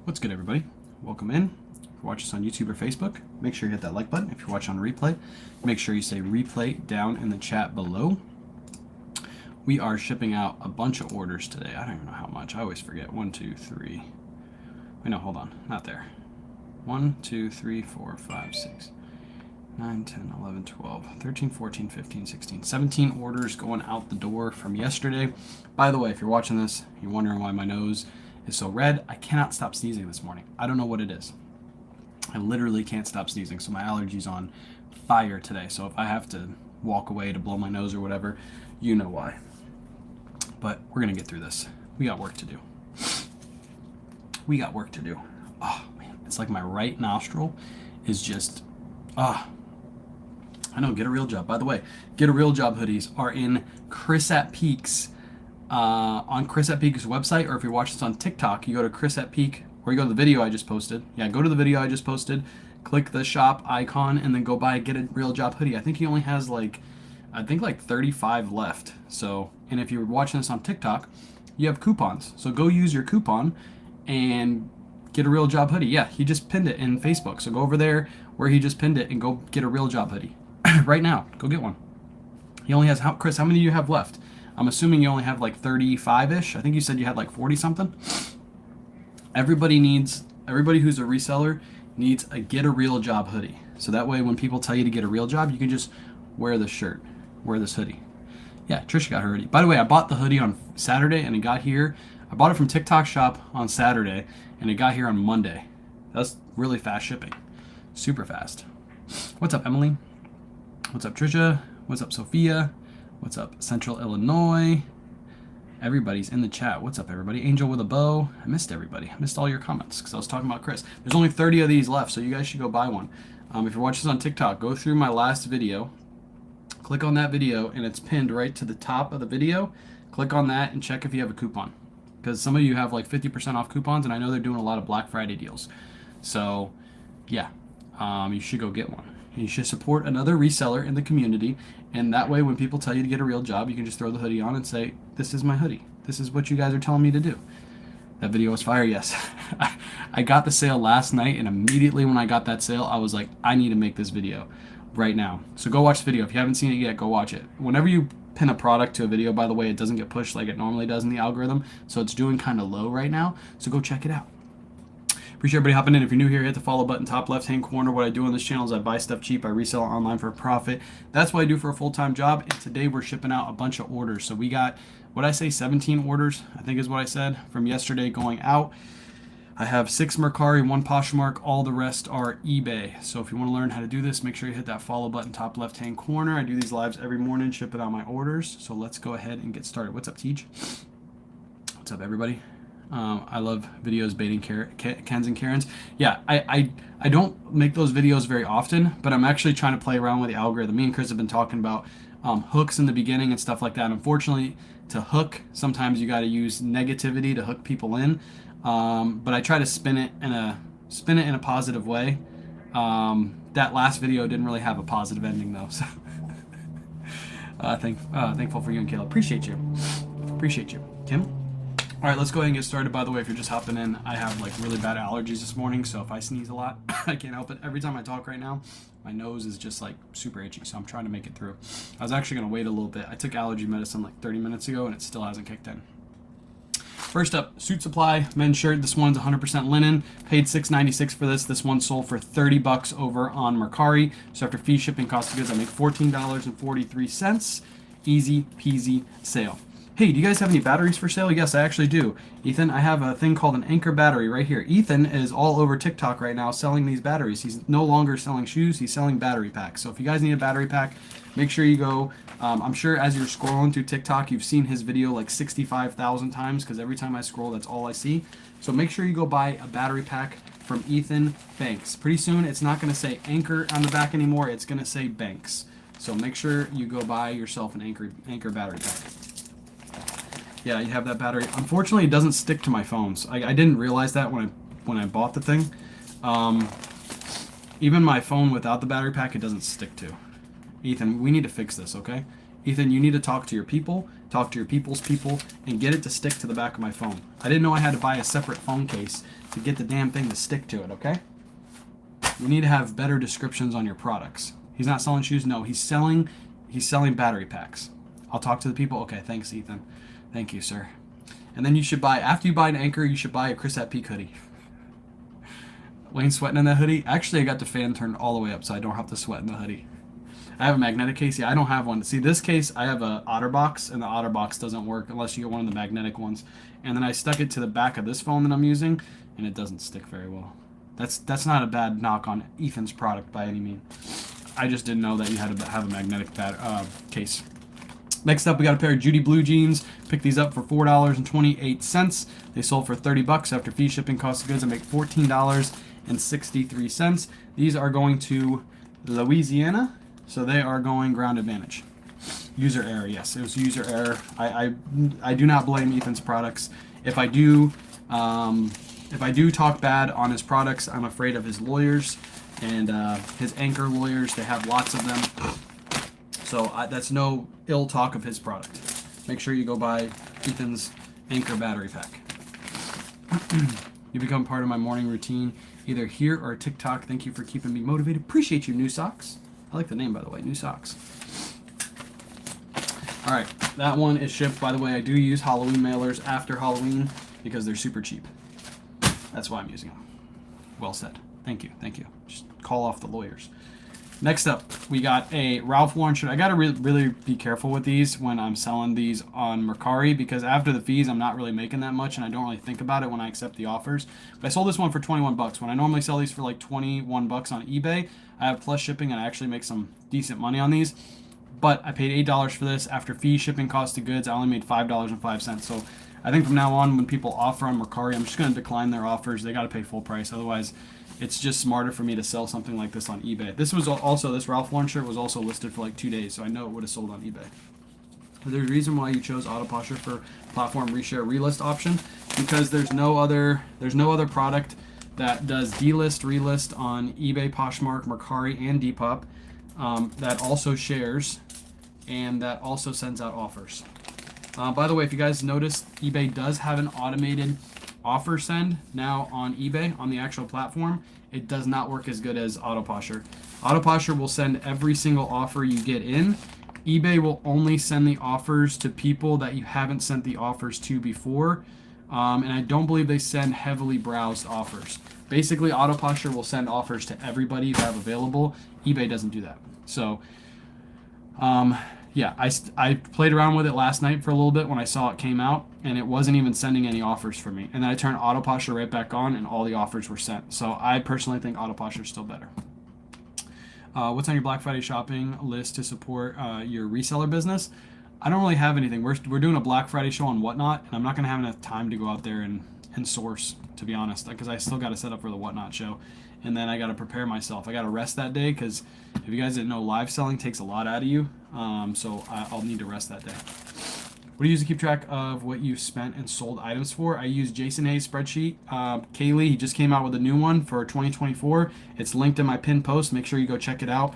What's good, everybody? Welcome in. If you watch us on YouTube or Facebook, make sure you hit that like button. If you're watching on replay, make sure you say replay down in the chat below. We are shipping out a bunch of orders today. I don't even know how much. I always forget. 1, 2, 3. Wait, no, hold on. Not there. 1, 2, 3, 4, 5, 6, 9, 10, 11, 12, 13, 14, 15, 16, 17 orders going out the door from yesterday. By the way, if you're watching this, you're wondering why my nose is so red. I cannot stop sneezing this morning. I don't know what it is. I literally can't stop sneezing, so my allergy's on fire today. So if I have to walk away to blow my nose or whatever, you know why. But we're gonna get through this. We got work to do. We got work to do. Oh man, it's like my right nostril is just, I know, get a real job. By the way, get a real job hoodies are in ChrisatPeak's on ChrisatPeak's website, or if you're watching this on TikTok, you go to ChrisatPeak, or you go to the video I just posted. Yeah, go to the video I just posted, click the shop icon, and then go buy Get a Real Job hoodie. I think he only has like 35 left. So, and if you're watching this on TikTok, you have coupons. So go use your coupon and get a Real Job hoodie. Yeah, he just pinned it in Facebook. So go over there where he just pinned it and go get a Real Job hoodie right now. Go get one. He only has, Chris, how many do you have left? I'm assuming you only have like 35-ish. I think you said you had like 40 something. Everybody who's a reseller needs a Get a Real Job hoodie. So that way when people tell you to get a real job, you can just wear this shirt, wear this hoodie. Yeah, Trisha got her hoodie. By the way, I bought the hoodie on Saturday and it got here. I bought it from TikTok shop on Saturday and it got here on Monday. That's really fast shipping. Super fast. What's up, Emily? What's up, Trisha? What's up, Sophia? What's up, Central Illinois? Everybody's in the chat. What's up, everybody? Angel with a bow. I missed everybody. I missed all your comments because I was talking about Chris. There's only 30 of these left, so you guys should go buy one. If you're watching this on TikTok, go through my last video. Click on that video, and it's pinned right to the top of the video. Click on that and check if you have a coupon. Because some of you have like 50% off coupons, and I know they're doing a lot of Black Friday deals. So, yeah, you should go get one. You should support another reseller in the community, and that way when people tell you to get a real job, you can just throw the hoodie on and say, this is my hoodie. This is what you guys are telling me to do. That video was fire, yes. I got the sale last night, and immediately when I got that sale, I was like, I need to make this video right now. So go watch the video. If you haven't seen it yet, go watch it. Whenever you pin a product to a video, by the way, it doesn't get pushed like it normally does in the algorithm, so it's doing kind of low right now, so go check it out. Appreciate everybody hopping in. If you're new here, hit the follow button, top left-hand corner. What I do on this channel is I buy stuff cheap. I resell it online for a profit. That's what I do for a full-time job. And today we're shipping out a bunch of orders. So we got, what I say, 17 orders, I think is what I said, from yesterday going out. I have 6 Mercari, 1 Poshmark. All the rest are eBay. So if you want to learn how to do this, make sure you hit that follow button, top left-hand corner. I do these lives every morning, shipping out my orders. So let's go ahead and get started. What's up, Teach? What's up, everybody? I love videos baiting Kens and Karens. Yeah, I don't make those videos very often, but I'm actually trying to play around with the algorithm. Me and Chris have been talking about hooks in the beginning and stuff like that. Unfortunately, to hook, sometimes you got to use negativity to hook people in. But I try to spin it in a positive way. That last video didn't really have a positive ending though. So thankful for you and Caleb. Appreciate you. Appreciate you, Kim. All right, let's go ahead and get started. By the way, if you're just hopping in, I have like really bad allergies this morning, so if I sneeze a lot, I can't help it. Every time I talk right now, my nose is just like super itchy, so I'm trying to make it through. I was actually gonna wait a little bit. I took allergy medicine like 30 minutes ago, and it still hasn't kicked in. First up, Suit Supply men's shirt. This one's 100% linen. Paid $6.96 for this. This one sold for $30 over on Mercari. So after fee, shipping, cost of goods, I make $14.43. Easy peasy sale. Hey, do you guys have any batteries for sale? Yes, I actually do. Ethan, I have a thing called an Anchor battery right here. Ethan is all over TikTok right now selling these batteries. He's no longer selling shoes, he's selling battery packs. So if you guys need a battery pack, make sure you go. I'm sure as you're scrolling through TikTok, you've seen his video like 65,000 times because every time I scroll, that's all I see. So make sure you go buy a battery pack from Ethan Banks. Pretty soon, it's not going to say Anchor on the back anymore. It's going to say Banks. So make sure you go buy yourself an Anchor battery pack. Yeah, you have that battery. Unfortunately, it doesn't stick to my phones. I didn't realize that when I bought the thing. Even my phone without the battery pack, it doesn't stick to. Ethan, we need to fix this, okay? Ethan, you need to talk to your people talk to your people's people, and get it to stick to the back of my phone. I didn't know I had to buy a separate phone case to get the damn thing to stick to it, okay? You need to have better descriptions on your products. He's not selling shoes? No, he's selling battery packs. I'll talk to the people. Okay, thanks, Ethan. Thank you, sir. And then you should buy, after you buy an Anchor, you should buy a ChrisatPeak hoodie. Wayne's sweating in that hoodie. Actually, I got the fan turned all the way up so I don't have to sweat in the hoodie. I have a magnetic case. Yeah, I don't have one. See, this case, I have a OtterBox, and the OtterBox doesn't work unless you get one of the magnetic ones. And then I stuck it to the back of this phone that I'm using, and it doesn't stick very well. That's not a bad knock on Ethan's product by any means. I just didn't know that you had to have a magnetic case. Next up, we got a pair of Judy blue jeans. Picked these up for $4.28. They sold for $30 after fee, shipping, cost of goods. I make $14.63. These are going to Louisiana, so they are going ground advantage. User error, yes, it was user error. I do not blame Ethan's products. If I do talk bad on his products, I'm afraid of his lawyers and his Anchor lawyers. They have lots of them. So that's no ill talk of his product. Make sure you go buy Ethan's Anchor battery pack. You become part of my morning routine, either here or TikTok. Thank you for keeping me motivated. Appreciate you, New Socks. I like the name, by the way, New Socks. All right, that one is shipped. By the way, I do use Halloween mailers after Halloween because they're super cheap. That's why I'm using them. Well said. Thank you. Thank you. Just call off the lawyers. Next up, we got a Ralph Lauren shirt. I got to really be careful with these when I'm selling these on Mercari because after the fees, I'm not really making that much and I don't really think about it when I accept the offers. But I sold this one for 21 bucks. When I normally sell these for like 21 bucks on eBay, I have plus shipping and I actually make some decent money on these. But I paid $8 for this. After fee, shipping, cost of goods, I only made $5.05. So I think from now on, when people offer on Mercari, I'm just going to decline their offers. They got to pay full price. Otherwise, it's just smarter for me to sell something like this on eBay. This Ralph Lauren shirt was also listed for like 2 days, so I know it would have sold on eBay. There's a reason why you chose Autoposher for platform reshare relist option, because there's no other product that does delist, relist on eBay, Poshmark, Mercari, and Depop that also shares and that also sends out offers. By the way, if you guys noticed, eBay does have an automated offer send now on eBay on the actual platform. It does not work as good as Autoposher. Autoposher will send every single offer you get in. eBay will only send the offers to people that you haven't sent the offers to before. And I don't believe they send heavily browsed offers. Basically, Autoposher will send offers to everybody you have available. eBay doesn't do that. So, yeah, I played around with it last night for a little bit when I saw it came out, and it wasn't even sending any offers for me. And then I turned Autoposher right back on, and all the offers were sent. So I personally think Autoposher is still better. What's on your Black Friday shopping list to support your reseller business? I don't really have anything. We're doing a Black Friday show on Whatnot, and I'm not going to have enough time to go out there and source, to be honest, because I still got to set up for the Whatnot show. And then I got to prepare myself. I got to rest that day because if you guys didn't know, live selling takes a lot out of you. So I'll need to rest that day. What do you use to keep track of what you've spent and sold items for? I use Jason Hay's spreadsheet. Kaylee, he just came out with a new one for 2024. It's linked in my pinned post. Make sure you go check it out.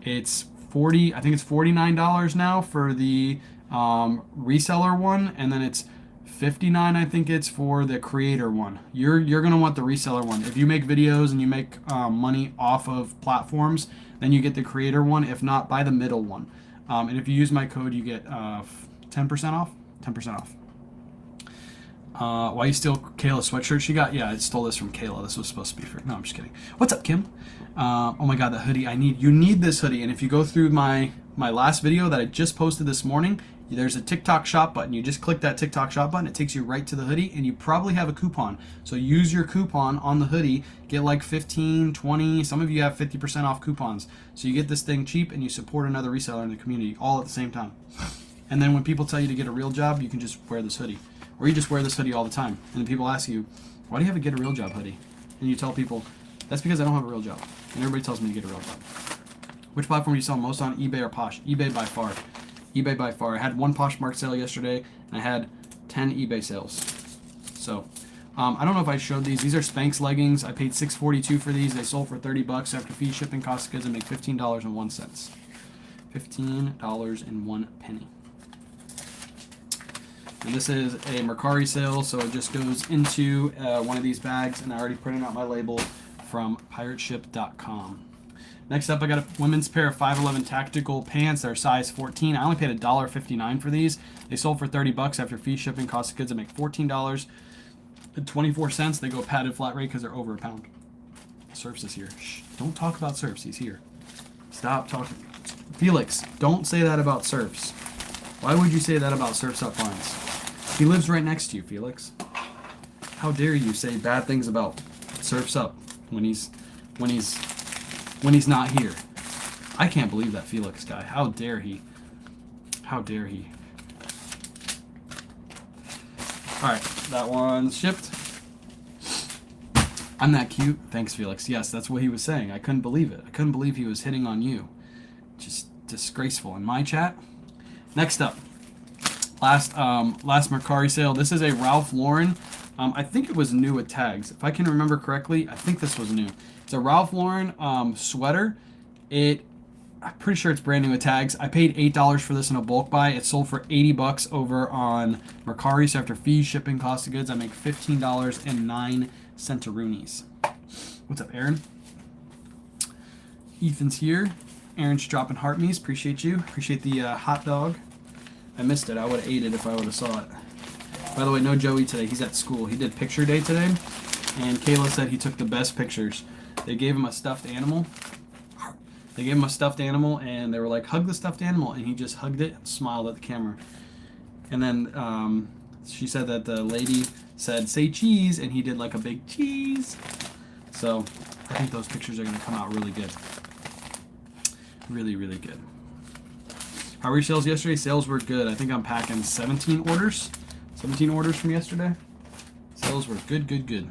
It's $49 now for the reseller one, and then it's $59, I think it's for the creator one. You're gonna want the reseller one. If you make videos and you make money off of platforms, then you get the creator one. If not, buy the middle one. And if you use my code, you get 10% off. 10% off. Why you steal Kayla's sweatshirt she got? Yeah, I stole this from Kayla. This was supposed to be for. No, I'm just kidding. What's up, Kim? Oh my God, the hoodie. You need this hoodie. And if you go through my last video that I just posted this morning, there's a TikTok shop button. You just click that TikTok shop button. It takes you right to the hoodie, and you probably have a coupon. So use your coupon on the hoodie. Get like 15, 20. Some of you have 50% off coupons. So you get this thing cheap, and you support another reseller in the community all at the same time. And then when people tell you to get a real job, you can just wear this hoodie. Or you just wear this hoodie all the time. And then people ask you, why do you have a get a real job hoodie? And you tell people, that's because I don't have a real job. And everybody tells me to get a real job. Which platform do you sell most on, eBay or Posh? eBay by far. eBay by far. I had one Poshmark sale yesterday, and I had 10 eBay sales. So, I don't know if I showed these. These are Spanx leggings. I paid $6.42 for these. They sold for $30 after fee, shipping, cost of goods, and make $15.01. $15.01. And this is a Mercari sale, so it just goes into one of these bags, and I already printed out my label from pirateship.com. Next up, I got a women's pair of 511 tactical pants. They're size 14. I only paid $1.59 for these. They sold for $30 after fee, shipping, cost of goods. I make $14.24. They go padded flat rate because they're over a pound. Surfs is here. Shh, don't talk about Surfs. He's here. Stop talking. Felix, don't say that about Surfs. Why would you say that about Surfs Up Vines? He lives right next to you, Felix. How dare you say bad things about Surfs Up when he's not here? I can't believe that Felix guy. How dare he? How dare he? Alright, that one's shipped. I'm that cute. Thanks, Felix. Yes, that's what he was saying. I couldn't believe it. I couldn't believe he was hitting on you. Just disgraceful. In my chat. Next up. Last Mercari sale. This is a Ralph Lauren. I think it was new with tags. If I can remember correctly, I think this was new. It's a Ralph Lauren sweater. I'm pretty sure it's brand new with tags. I paid $8 for this in a bulk buy. It sold for $80 over on Mercari. So after fees, shipping, cost of goods, I make $15.09 centaroonies. What's up, Aaron? Ethan's here. Aaron's dropping heart me's. Appreciate you. Appreciate the hot dog. I missed it. I would have ate it if I would have saw it. By the way, no Joey today. He's at school. He did picture day today, and Kayla said he took the best pictures. They gave him a stuffed animal. And they were like, hug the stuffed animal, and he just hugged it and smiled at the camera. And then she said that the lady said, say cheese, and he did like a big cheese. So I think those pictures are going to come out really good. Really, really good. How were your sales yesterday? Sales were good. I think I'm packing 17 orders. 17 orders from yesterday. Sales were good, good, good.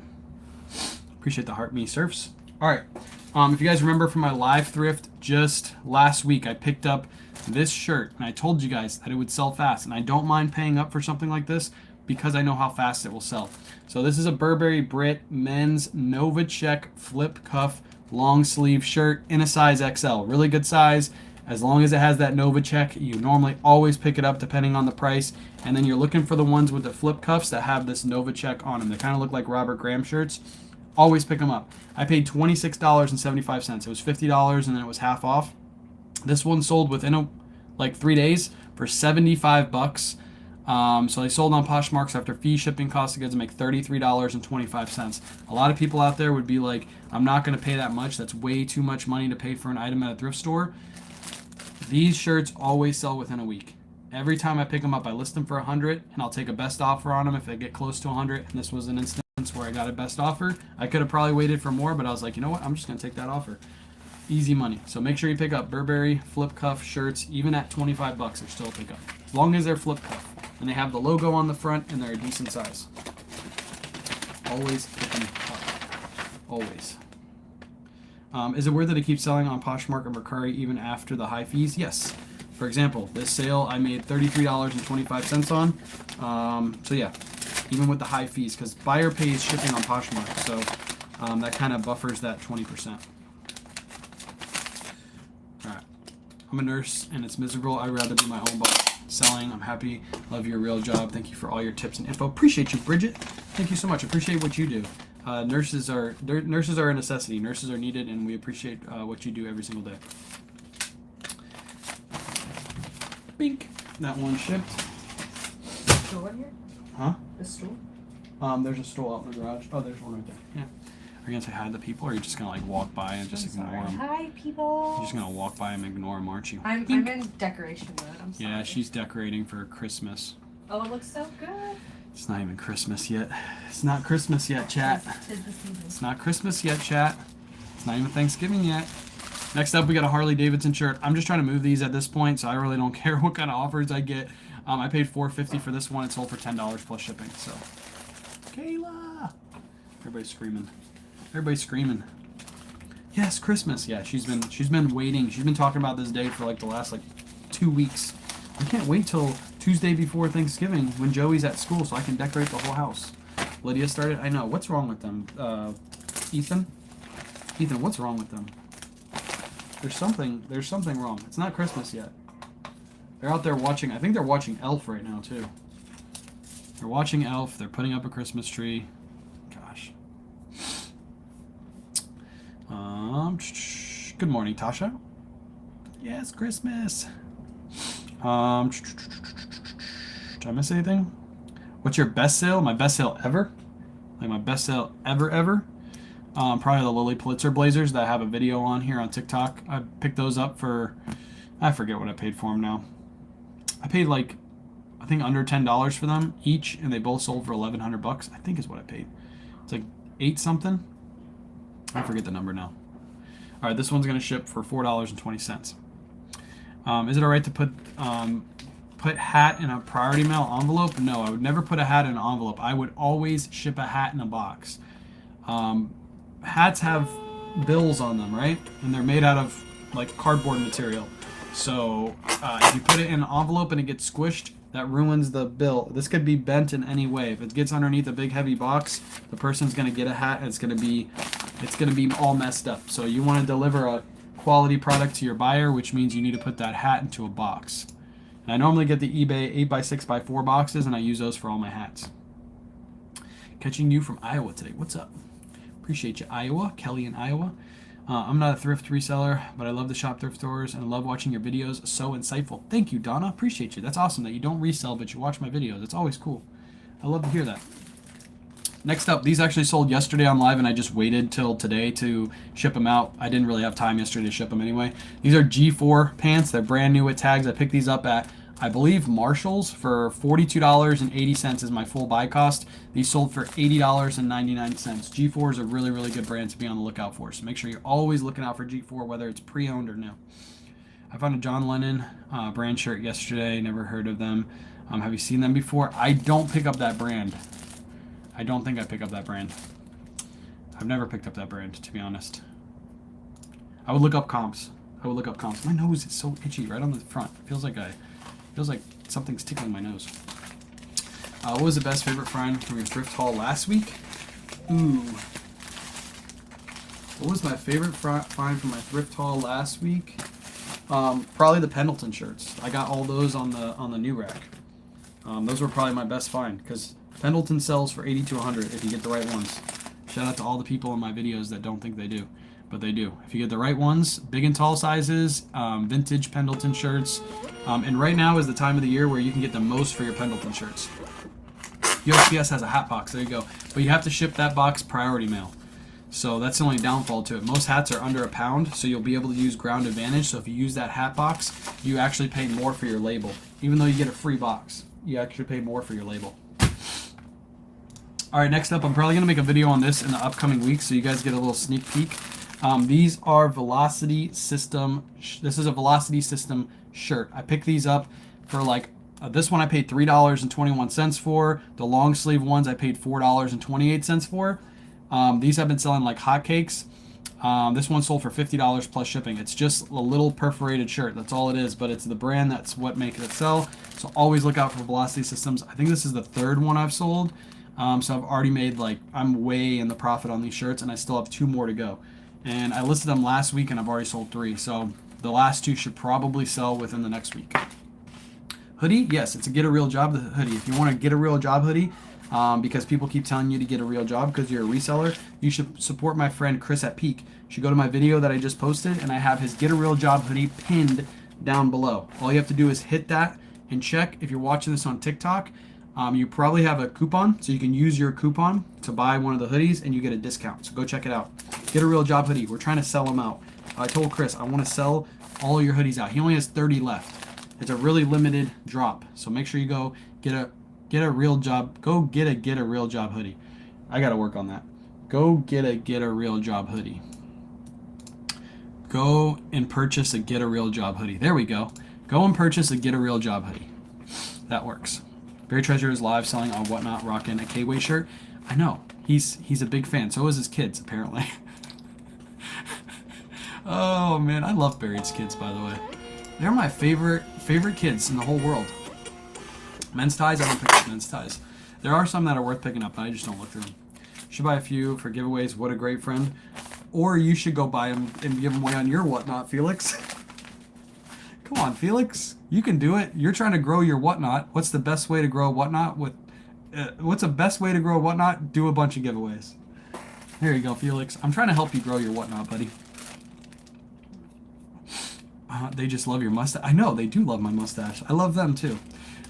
Appreciate the heart me surfs. All right. If you guys remember from my live thrift just last week, I picked up this shirt, and I told you guys that it would sell fast, and I don't mind paying up for something like this because I know how fast it will sell. So this is a Burberry Brit men's Nova Check flip cuff long sleeve shirt in a size XL. Really good size. As long as it has that Nova Check, you normally always pick it up depending on the price. And then you're looking for the ones with the flip cuffs that have this Nova Check on them. They kind of look like Robert Graham shirts. Always pick them up. I paid $26.75. It was $50 and then it was half off. This one sold within like 3 days for $75. So they sold on Poshmark. After fee, shipping, cost of goods, make $33.25. A lot of people out there would be like, I'm not going to pay that much. That's way too much money to pay for an item at a thrift store. These shirts always sell within a week. Every time I pick them up, I list them for $100, and I'll take a best offer on them if I get close to $100. And this was an instance where I got a best offer. I could have probably waited for more, but I was like, you know what? I'm just going to take that offer. Easy money. So make sure you pick up Burberry flip cuff shirts. Even at $25, they're still a pickup. As long as they're flip cuff. And they have the logo on the front, and they're a decent size. Always pick them up. Always. Is it worth it to keep selling on Poshmark or Mercari even after the high fees? Yes. For example, this sale I made $33.25 on. So yeah, even with the high fees, because buyer pays shipping on Poshmark, so that kind of buffers that 20%. All right, I'm a nurse and it's miserable. I'd rather be my own boss. Selling, I'm happy. Love your real job. Thank you for all your tips and info. Appreciate you, Bridget. Thank you so much. Appreciate what you do. Nurses are a necessity. Nurses are needed, and we appreciate what you do every single day. Bink. That one shipped. Stool in here? Huh? The stool? There's a stool out in the garage. Oh, there's one right there. Yeah. Are you gonna say hi to the people, or are you just gonna like walk by and just ignore them? Hi, people. You're just gonna walk by and ignore them, aren't you? I'm in decoration mode. I'm sorry. Yeah, she's decorating for Christmas. Oh, it looks so good. It's not even Christmas yet. It's not Christmas yet, chat. It's not Christmas yet, chat. It's not even Thanksgiving yet. Next up, we got a Harley-Davidson shirt. I'm just trying to move these at this point, so I really don't care what kind of offers I get. I paid $4.50 for this one. It sold for $10 plus shipping. So, Kayla, everybody's screaming. Everybody's screaming. Yes, Christmas. Yeah, she's been waiting. She's been talking about this day for like the last 2 weeks. I can't wait till Tuesday before Thanksgiving when Joey's at school so I can decorate the whole house. Lydia started. I know. What's wrong with them? Ethan, what's wrong with them? There's something wrong. It's not Christmas yet. They're out there watching. I think they're watching Elf right now too. They're watching Elf. They're putting up a Christmas tree. Gosh. Good morning, Tasha. Yes, Christmas. Did I miss anything? What's your best sale? My best sale ever? Like my best sale ever? Probably the Lily Pulitzer blazers that I have a video on here on TikTok. I picked those up for, I forget what I paid for them now. I paid like, I think under $10 for them each, and they both sold for $1,100. I think is what I paid. It's like 8 something. I forget the number now. All right, this one's gonna ship for $4.20. Is it all right to put hat in a priority mail envelope? No, I would never put a hat in an envelope. I would always ship a hat in a box. Hats have bills on them, right? And they're made out of like cardboard material. So if you put it in an envelope and it gets squished, that ruins the bill. This could be bent in any way. If it gets underneath a big heavy box, the person's gonna get a hat and it's gonna be all messed up. So you want to deliver a quality product to your buyer, which means you need to put that hat into a box. And I normally get the eBay 8x6x4 boxes, and I use those for all my hats. Catching you from Iowa today. What's up? Appreciate you, Iowa. Kelly in Iowa. I'm not a thrift reseller, but I love to shop thrift stores and love watching your videos. So insightful. Thank you, Donna. Appreciate you. That's awesome that you don't resell, but you watch my videos. It's always cool. I love to hear that. Next up, these actually sold yesterday on live, and I just waited till today to ship them out. I didn't really have time yesterday to ship them anyway. These are G4 pants. They're brand new with tags. I picked these up at, I believe, Marshall's for $42.80 is my full buy cost. These sold for $80.99. G4 is a really, really good brand to be on the lookout for. So make sure you're always looking out for G4, whether it's pre-owned or new. I found a John Lennon brand shirt yesterday. Never heard of them. Have you seen them before? I don't pick up that brand. I don't think I pick up that brand. I've never picked up that brand, to be honest. I would look up comps. My nose is so itchy right on the front. It feels like something's tickling my nose. What was the best favorite find from your thrift haul last week? Ooh. What was my favorite find from my thrift haul last week? Probably the Pendleton shirts. I got all those on the new rack. Those were probably my best find because Pendleton sells for $80 to $100 if you get the right ones. Shout out to all the people in my videos that don't think they do, but they do. If you get the right ones, big and tall sizes, vintage Pendleton shirts, and right now is the time of the year where you can get the most for your Pendleton shirts. USPS has a hat box, there you go. But you have to ship that box priority mail. So that's the only downfall to it. Most hats are under £1, so you'll be able to use ground advantage. So if you use that hat box, you actually pay more for your label. Even though you get a free box, you actually pay more for your label. All right, next up, I'm probably gonna make a video on this in the upcoming weeks, so you guys get a little sneak peek. These are Velocity System. This is a Velocity System shirt. I picked these up for like, this one I paid $3.21 for. The long sleeve ones I paid $4.28 for. These have been selling like hotcakes. This one sold for $50 plus shipping. It's just a little perforated shirt. That's all it is, but it's the brand that's what makes it sell. So always look out for Velocity Systems. I think this is the third one I've sold. So I've already made I'm way in the profit on these shirts, and I still have 2 more to go. And I listed them last week, and I've already sold 3. So the last 2 should probably sell within the next week. Hoodie, yes, it's a get a real job hoodie. If you want to get a real job hoodie, because people keep telling you to get a real job because you're a reseller, you should support my friend ChrisatPeak. You should go to my video that I just posted, and I have his get a real job hoodie pinned down below. All you have to do is hit that and check. If you're watching this on TikTok, you probably have a coupon, so you can use your coupon to buy one of the hoodies and you get a discount. So go check it out. Get a real job hoodie. We're trying to sell them out. I told Chris I want to sell all your hoodies out. He only has 30 left. It's a really limited drop, so make sure you go get a real job. Go get a real job hoodie. I got to work on that. Go get a real job hoodie. Go and purchase a get a real job hoodie. There we go. Go and purchase a get a real job hoodie. That works. Barry Treasure is live selling on Whatnot, rocking a K-Way shirt. I know. He's a big fan. So is his kids, apparently. Oh, man. I love Barry's kids, by the way. They're my favorite kids in the whole world. Men's ties, I don't pick up men's ties. There are some that are worth picking up, but I just don't look through them. Should buy a few for giveaways. What a great friend. Or you should go buy them and give them away on your Whatnot, Felix. Come on, Felix. You can do it. You're trying to grow your Whatnot. What's the best way to grow a Whatnot? what's the best way to grow a whatnot? Do a bunch of giveaways. There you go, Felix. I'm trying to help you grow your whatnot, buddy. They just love your mustache. I know, they do love my mustache. I love them too.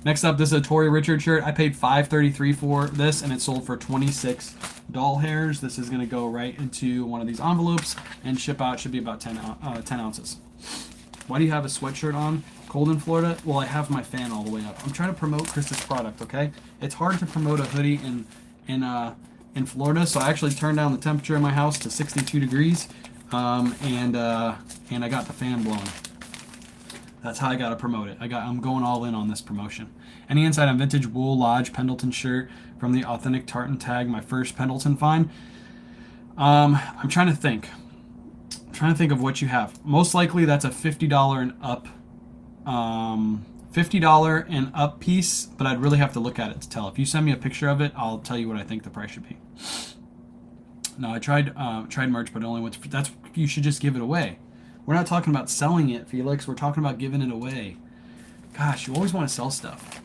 Next up, this is a Tor Richard shirt. I paid $5.33 for this, and it sold for 26 doll hairs. This is going to go right into one of these envelopes and ship out. Should be about 10 ounces. Why do you have a sweatshirt on? Cold in Florida? Well, I have my fan all the way up. I'm trying to promote Chris's product, okay? It's hard to promote a hoodie in Florida, so I actually turned down the temperature in my house to 62 degrees, and I got the fan blowing. That's how I gotta promote it. I'm going all in on this promotion. Any insight on vintage wool lodge Pendleton shirt from the authentic tartan tag? My first Pendleton find. I'm trying to think. Of what you have. Most likely that's a $50 and up. $50 and up piece, but I'd really have to look at it to tell. If you send me a picture of it, I'll tell you what I think the price should be. No, I tried merch, but it only went. You should just give it away. We're not talking about selling it, Felix. We're talking about giving it away. Gosh, you always want to sell stuff.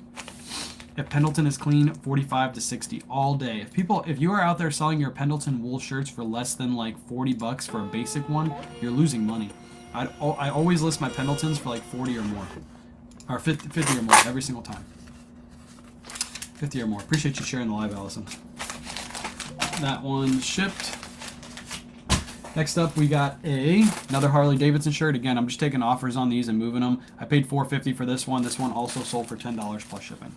If Pendleton is clean, 45 to 60 all day. If you are out there selling your Pendleton wool shirts for less than like $40 for a basic one, you're losing money. I always list my Pendletons for like 40 or more, or 50 or more every single time. 50 or more. Appreciate you sharing the live, Allison. That one shipped. Next up, we got another Harley-Davidson shirt. Again, I'm just taking offers on these and moving them. I paid $4.50 for this one. This one also sold for $10 plus shipping.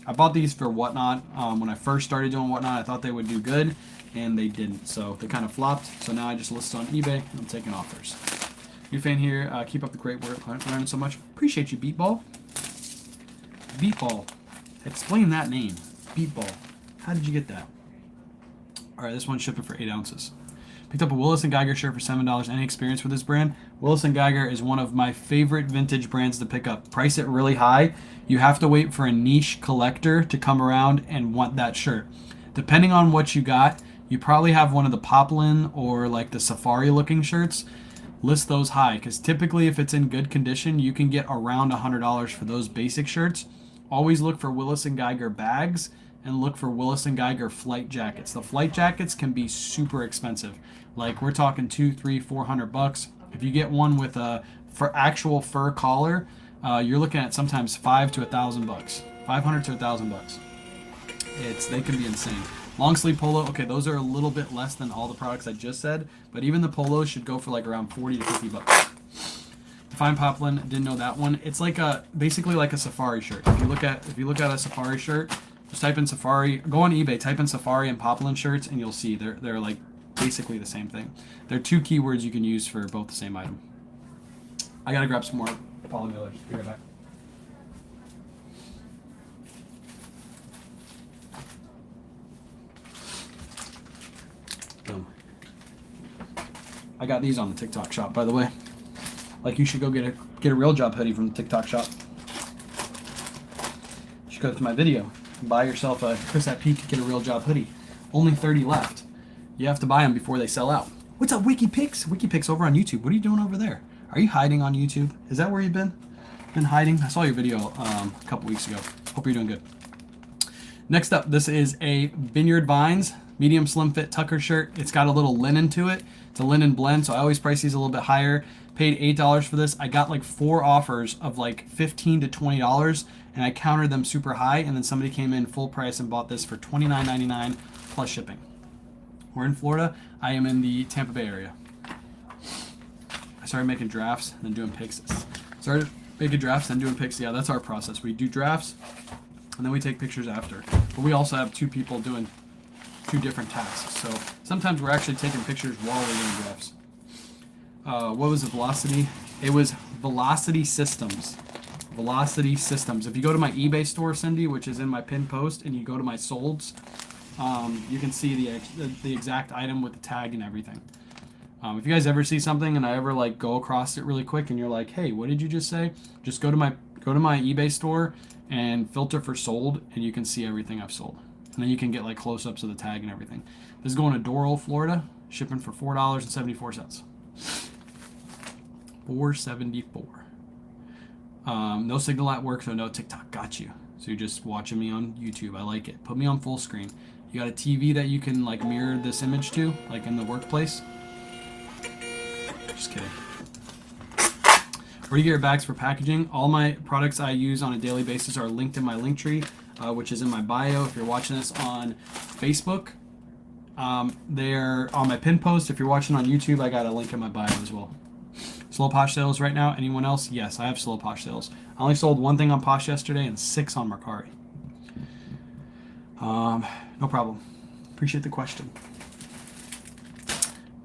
I bought these for Whatnot. When I first started doing Whatnot, I thought they would do good, and they didn't. So they kind of flopped. So now I just list on eBay, and I'm taking offers. New fan here. Keep up the great work. Learning so much. Appreciate you, Beatball. Beatball. Explain that name. Beatball. How did you get that? All right, this one's shipping for 8 ounces. Picked up a Willis & Geiger shirt for $7. Any experience with this brand? Willis & Geiger is one of my favorite vintage brands to pick up. Price it really high. You have to wait for a niche collector to come around and want that shirt. Depending on what you got, you probably have one of the poplin or like the safari looking shirts. List those high, because typically if it's in good condition, you can get around $100 for those basic shirts. Always look for Willis & Geiger bags and look for Willis & Geiger flight jackets. The flight jackets can be super expensive. Like we're talking $200, $300, $400. If you get one with a actual fur collar, you're looking at sometimes $500 to $1,000. $500 to $1,000. They can be insane. Long sleeve polo, okay, those are a little bit less than all the products I just said, but even the polos should go for like around $40 to $50. Fine poplin, didn't know that one. It's like basically like a safari shirt. If you look at a safari shirt, just type in safari, go on eBay, type in safari and poplin shirts, and you'll see they're like basically the same thing. They're two keywords you can use for both the same item. I gotta grab some more poly millers. Be right back. Boom. I got these on the TikTok shop, by the way. Like you should go get a real job hoodie from the TikTok shop. You should go to my video. Buy yourself a ChrisatPeak, get a real job hoodie. Only 30 left. You have to buy them before they sell out. What's up, WikiPix? WikiPix over on YouTube. What are you doing over there? Are you hiding on YouTube? Is that where you've been? Been hiding? I saw your video a couple weeks ago. Hope you're doing good. Next up, this is a Vineyard Vines medium slim fit Tucker shirt. It's got a little linen to it. It's a linen blend, so I always price these a little bit higher. Paid $8 for this. I got like 4 offers of like $15 to $20, and I countered them super high, and then somebody came in full price and bought this for $29.99 plus shipping. We're in Florida. I am in the Tampa Bay area. I started making drafts and then doing picks. Yeah, that's our process. We do drafts and then we take pictures after. But we also have 2 people doing 2 different tasks. So sometimes we're actually taking pictures while we're doing drafts. What was the velocity? It was Velocity Systems. Velocity Systems. If you go to my eBay store, Cindy, which is in my pinned post, and you go to my solds, you can see the exact item with the tag and everything. If you guys ever see something and I ever like go across it really quick and you're like, hey, what did you just say? Just go to my eBay store and filter for sold, and you can see everything I've sold. And then you can get like close-ups of the tag and everything. This is going to Doral, Florida, shipping for $4.74. $4.74. No signal at work, so no TikTok. Got you. So you're just watching me on YouTube. I like it. Put me on full screen. You got a TV that you can like mirror this image to, like in the workplace? Just kidding. Where do you get your bags for packaging? All my products I use on a daily basis are linked in my link tree, which is in my bio. If you're watching this on Facebook, they're on my pin post. If you're watching on YouTube, I got a link in my bio as well. Slow Posh sales right now. Anyone else? Yes, I have Slow Posh sales. I only sold one thing on Posh yesterday and 6 on Mercari. No problem. Appreciate the question.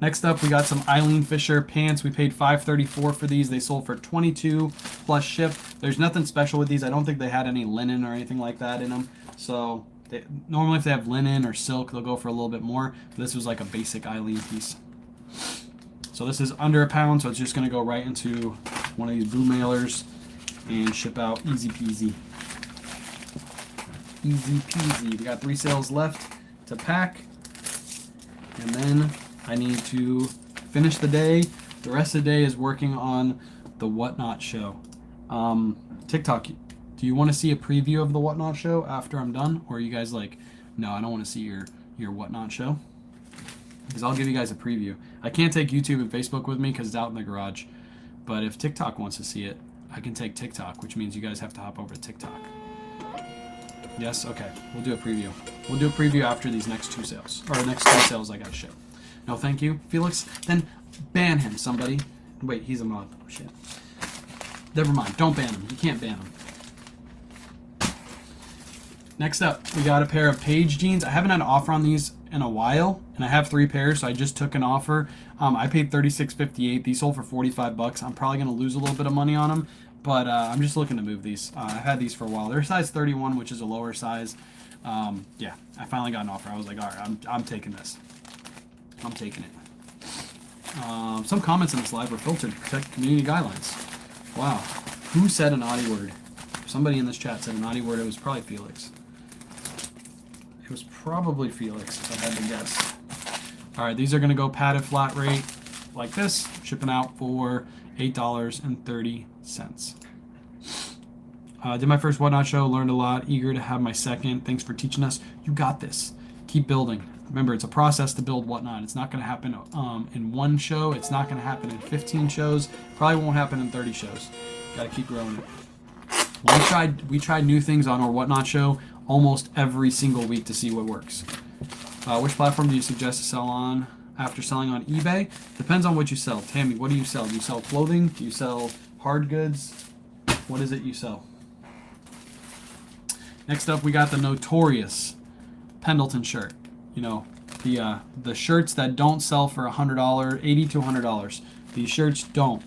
Next up, we got some Eileen Fisher pants. We paid $5.34 for these. They sold for $22 plus ship. There's nothing special with these. I don't think they had any linen or anything like that in them. So normally if they have linen or silk, they'll go for a little bit more. But this was like a basic Eileen piece. So this is under a pound, so it's just going to go right into one of these blue mailers and ship out easy peasy. Easy peasy. We got 3 sales left to pack. And then I need to finish the day. The rest of the day is working on the Whatnot show. TikTok, do you want to see a preview of the Whatnot show after I'm done? Or are you guys like, no, I don't want to see your Whatnot show? Because I'll give you guys a preview. I can't take YouTube and Facebook with me because it's out in the garage. But if TikTok wants to see it, I can take TikTok, which means you guys have to hop over to TikTok. Yes? Okay. We'll do a preview. We'll do a preview after these next 2 sales. Or the next 2 sales I got to ship. No, thank you. Felix, then ban him, somebody. Wait, he's a mod. Oh, shit. Never mind. Don't ban him. You can't ban him. Next up, we got a pair of Paige Jeans. I haven't had an offer on these in a while, and I have 3 pairs, so I just took an offer. I paid $36.58. These sold for $45. I'm probably going to lose a little bit of money on them, but I'm just looking to move these. I've had these for a while. They're size 31, which is a lower size. Yeah, I finally got an offer. I was like, all right, I'm taking this. I'm taking it. Some comments in this live were filtered to protect community guidelines. Wow. Who said a naughty word? Somebody in this chat said a naughty word. It was probably Felix. It was probably Felix, if I had to guess. All right, these are going to go padded flat rate like this, shipping out for $8.30. Did my first Whatnot show, learned a lot, eager to have my second. Thanks for teaching us. You got this. Keep building. Remember, it's a process to build Whatnot. It's not going to happen in 1 show. It's not going to happen in 15 shows. Probably won't happen in 30 shows. Got to keep growing it. We tried new things on our Whatnot show almost every single week to see what works. Which platform do you suggest to sell on after selling on eBay? Depends on what you sell. Tammy, what do you sell? Do you sell clothing? Do you sell hard goods? What is it you sell? Next up, we got the notorious Pendleton shirt. You know, the shirts that don't sell for $100, $80 to $100. These shirts don't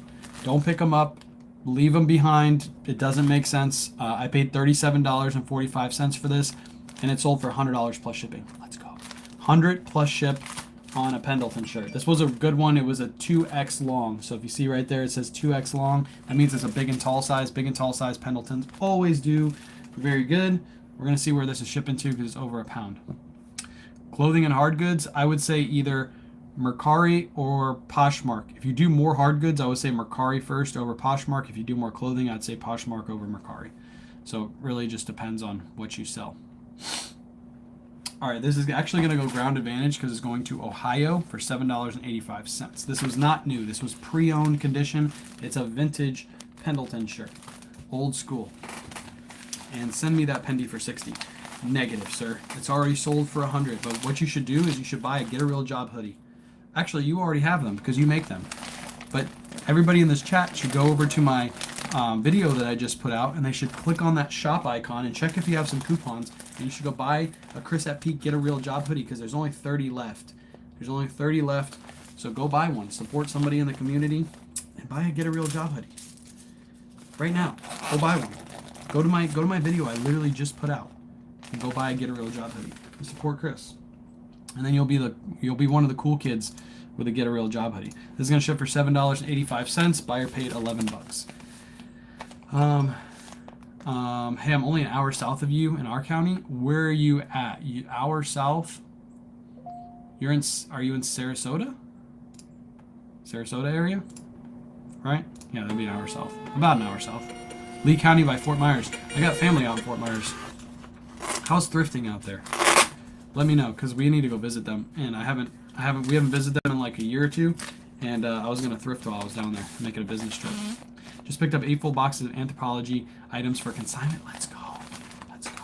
pick them up. Leave them behind. It doesn't make sense. I paid $37.45 for this, and it sold for $100 plus shipping. Let's go. 100 plus ship on a Pendleton shirt. This was a good one. It was a 2X long. So if you see right there, it says 2X long. That means it's a big and tall size. Big and tall size Pendletons always do very good. We're going to see where this is shipping to because it's over a pound. Clothing and hard goods, I would say either Mercari or Poshmark. If you do more hard goods, I would say Mercari first over Poshmark. If you do more clothing, I'd say Poshmark over Mercari. So it really just depends on what you sell. All right, this is actually going to go ground advantage because it's going to Ohio for $7.85. This was not new. This was pre-owned condition. It's a vintage Pendleton shirt. Old school. And send me that Pendy for $60. Negative, sir. It's already sold for $100. But what you should do is you should buy a Get a Real Job hoodie. Actually, you already have them because you make them. But everybody in this chat should go over to my video that I just put out, and they should click on that shop icon and check if you have some coupons. And you should go buy a ChrisatPeak Get a Real Job hoodie because there's only 30 left. There's only 30 left. So go buy one. Support somebody in the community and buy a Get a Real Job hoodie. Right now. Go buy one. Go to my video I literally just put out. And go buy a Get a Real Job hoodie. And support Chris. And then you'll be one of the cool kids with a Get a Real Job hoodie. This is gonna ship for $7.85. Buyer paid $11. Hey, I'm only an hour south of you in our county. Where are you at? Hour south? Are you in Sarasota? Sarasota area? Right? Yeah, that'd be an hour south. About an hour south. Lee County by Fort Myers. I got family out in Fort Myers. How's thrifting out there? Let me know, because we need to go visit them. And we haven't visited them in like a year or two. And I was gonna thrift while I was down there, make it a business trip. Just picked up 8 full boxes of Anthropologie items for consignment. Let's go. Let's go.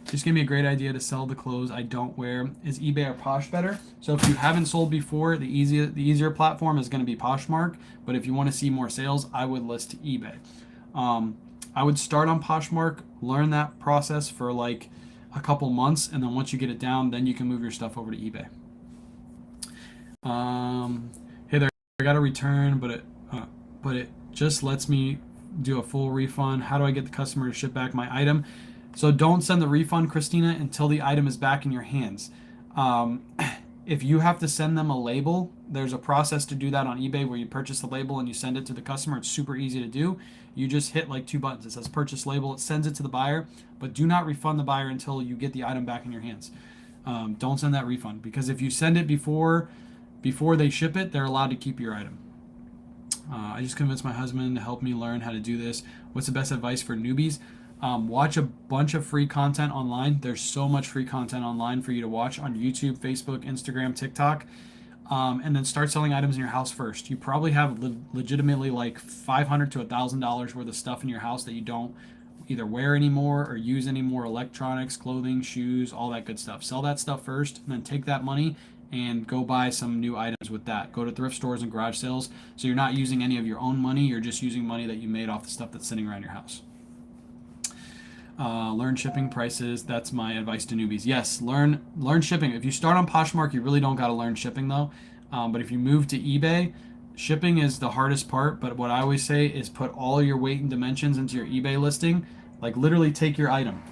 Just gave me a great idea to sell the clothes I don't wear. Is eBay or Posh better? So if you haven't sold before, the easier platform is going to be Poshmark. But if you want to see more sales, I would list eBay. I would start on Poshmark, learn that process for like a couple months, and then once you get it down, then you can move your stuff over to eBay. Hey there, I got a return, but it just lets me do a full refund. How do I get the customer to ship back my item? So don't send the refund, Christina, until the item is back in your hands. If you have to send them a label, there's a process to do that on eBay where you purchase the label and you send it to the customer. It's super easy to do. You just hit like 2 buttons. It says purchase label. It sends it to the buyer, but do not refund the buyer until you get the item back in your hands. Don't send that refund, because if you send it before they ship it, they're allowed to keep your item. I just convinced my husband to help me learn how to do this. What's the best advice for newbies? Watch a bunch of free content online. There's so much free content online for you to watch on YouTube, Facebook, Instagram, TikTok. And then start selling items in your house first. You probably have legitimately like $500 to $1,000 worth of stuff in your house that you don't either wear anymore or use anymore. Electronics, clothing, shoes, all that good stuff. Sell that stuff first, and then take that money and go buy some new items with that. Go to thrift stores and garage sales. So you're not using any of your own money. You're just using money that you made off the stuff that's sitting around your house. Learn shipping prices. That's my advice to newbies. Yes, learn shipping. If you start on Poshmark, you really don't got to learn shipping though. But if you move to eBay, shipping is the hardest part. But what I always say is put all your weight and dimensions into your eBay listing. Like literally take your item,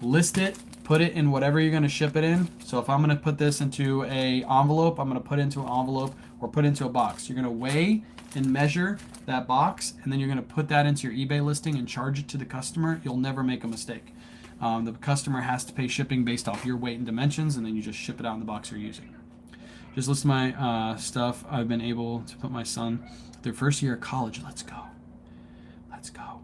list it, put it in whatever you're going to ship it in. So if I'm going to put this into a envelope, I'm going to put it into an envelope or put it into a box. You're going to weigh and measure that box, and then you're going to put that into your eBay listing and charge it to the customer. You'll never make a mistake. The customer has to pay shipping based off your weight and dimensions, and then you just ship it out in the box you're using. Just list my stuff. I've been able to put my son through first year of college. Let's go. Let's go.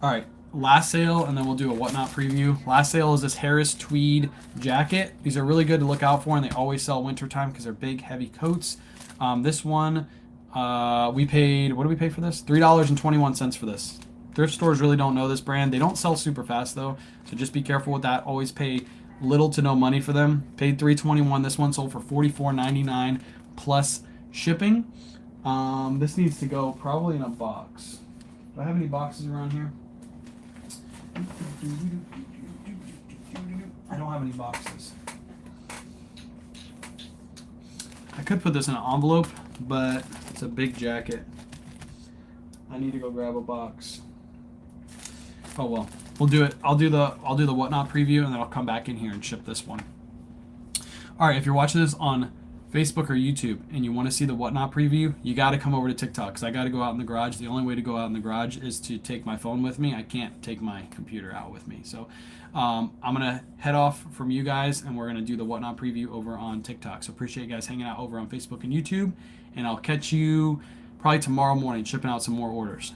All right. Last sale, and then we'll do a whatnot preview. Last sale is this Harris tweed jacket. These are really good to look out for, and they always sell wintertime because they're big, heavy coats. This one, we paid, what did we pay for this? $3.21 for this. Thrift stores really don't know this brand. They don't sell super fast though, so just be careful with that. Always pay little to no money for them. Paid $3.21. This one sold for $44.99 plus shipping. This needs to go probably in a box. Do I have any boxes around here? I don't have any boxes. I could put this in an envelope, but it's a big jacket. I need to go grab a box. Oh well, we'll do it. I'll do the whatnot preview, and then I'll come back in here and ship this one. All right, if you're watching this on Facebook or YouTube and you want to see the whatnot preview, you got to come over to TikTok, because I got to go out in the garage. The only way to go out in the garage is to take my phone with me. I can't take my computer out with me. So I'm going to head off from you guys, and we're going to do the whatnot preview over on TikTok. So appreciate you guys hanging out over on Facebook and YouTube, and I'll catch you probably tomorrow morning shipping out some more orders.